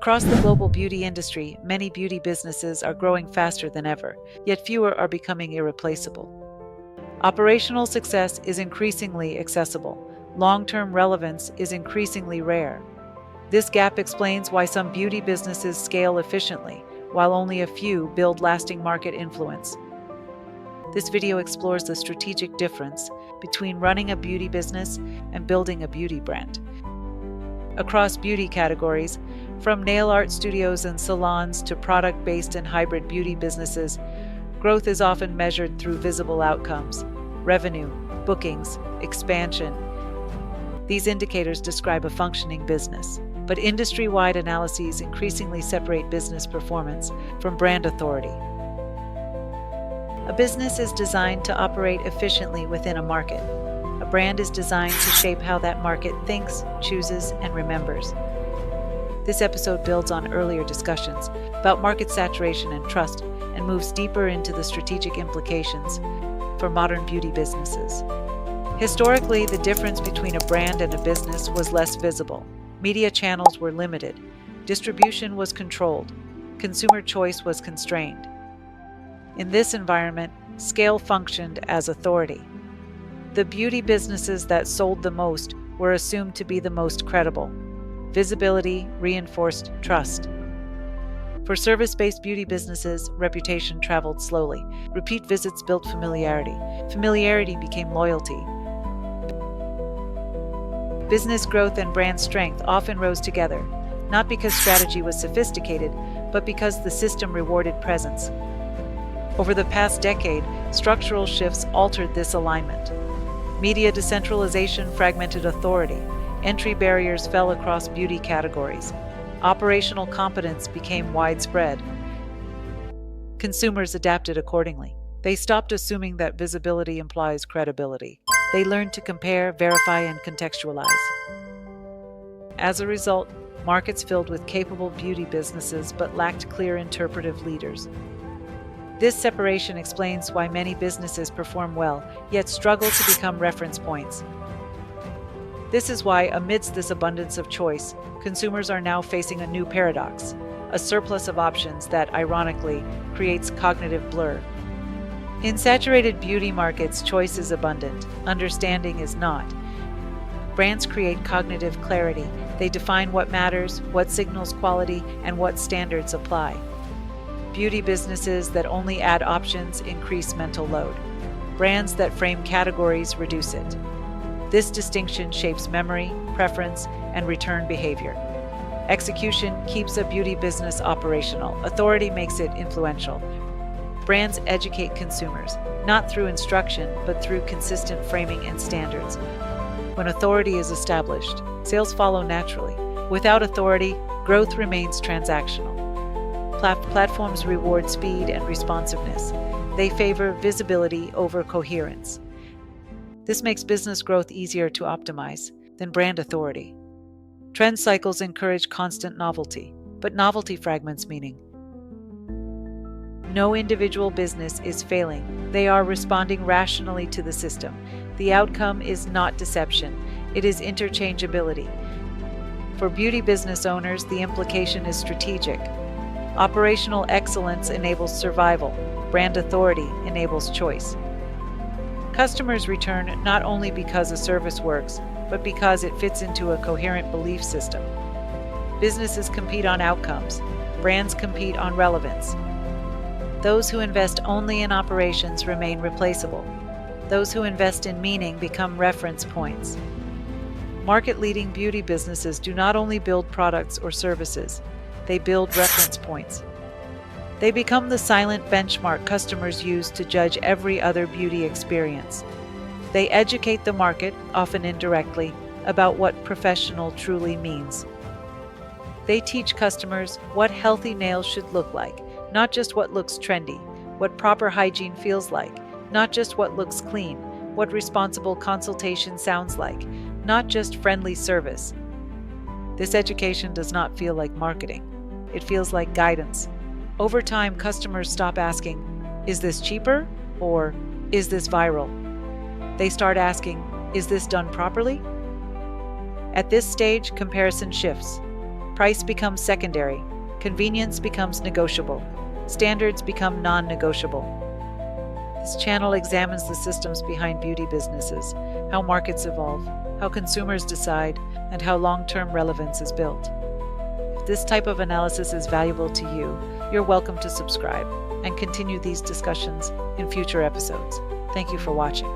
Across the global beauty industry, many beauty businesses are growing faster than ever, yet fewer are becoming irreplaceable. Operational success is increasingly accessible. Long-term relevance is increasingly rare. This gap explains why some beauty businesses scale efficiently, while only a few build lasting market influence. This video explores the strategic difference between running a beauty business and building a beauty brand. Across beauty categories, from nail art studios and salons to product-based and hybrid beauty businesses, growth is often measured through visible outcomes: revenue, bookings, expansion. These indicators describe a functioning business, but industry-wide analyses increasingly separate business performance from brand authority. A business is designed to operate efficiently within a market. A brand is designed to shape how that market thinks, chooses, and remembers. This episode builds on earlier discussions about market saturation and trust and moves deeper into the strategic implications for modern beauty businesses. Historically, the difference between a brand and a business was less visible. Media channels were limited. Distribution was controlled. Consumer choice was constrained. In this environment, scale functioned as authority. The beauty businesses that sold the most were assumed to be the most credible. Visibility reinforced trust. For service-based beauty businesses, reputation traveled slowly. Repeat visits built familiarity. Familiarity became loyalty. Business growth and brand strength often rose together, not because strategy was sophisticated, but because the system rewarded presence. Over the past decade, structural shifts altered this alignment. Media decentralization fragmented authority. Entry barriers fell across beauty categories. Operational competence became widespread. Consumers adapted accordingly. They stopped assuming that visibility implies credibility. They learned to compare, verify, and contextualize. As a result, markets filled with capable beauty businesses but lacked clear interpretive leaders. This separation explains why many businesses perform well, yet struggle to become reference points. This is why, amidst this abundance of choice, consumers are now facing a new paradox, a surplus of options that, ironically, creates cognitive blur. In saturated beauty markets, choice is abundant, understanding is not. Brands create cognitive clarity. They define what matters, what signals quality, and what standards apply. Beauty businesses that only add options increase mental load. Brands that frame categories reduce it. This distinction shapes memory, preference, and return behavior. Execution keeps a beauty business operational. Authority makes it influential. Brands educate consumers, not through instruction, but through consistent framing and standards. When authority is established, sales follow naturally. Without authority, growth remains transactional. Platforms reward speed and responsiveness. They favor visibility over coherence. This makes business growth easier to optimize than brand authority. Trend cycles encourage constant novelty, but novelty fragments meaning. No individual business is failing. They are responding rationally to the system. The outcome is not deception. It is interchangeability. For beauty business owners, the implication is strategic. Operational excellence enables survival. Brand authority enables choice. Customers return not only because a service works, but because it fits into a coherent belief system. Businesses compete on outcomes. Brands compete on relevance. Those who invest only in operations remain replaceable. Those who invest in meaning become reference points. Market-leading beauty businesses do not only build products or services, they build reference points. They become the silent benchmark customers use to judge every other beauty experience. They educate the market, often indirectly, about what professional truly means. They teach customers what healthy nails should look like, not just what looks trendy, what proper hygiene feels like, not just what looks clean, what responsible consultation sounds like, not just friendly service. This education does not feel like marketing. It feels like guidance. Over time, customers stop asking, "Is this cheaper?" or "Is this viral?" They start asking, "Is this done properly?" At this stage, comparison shifts. Price becomes secondary. Convenience becomes negotiable. Standards become non-negotiable. This channel examines the systems behind beauty businesses, how markets evolve, how consumers decide, and how long-term relevance is built. If this type of analysis is valuable to you, you're welcome to subscribe and continue these discussions in future episodes. Thank you for watching.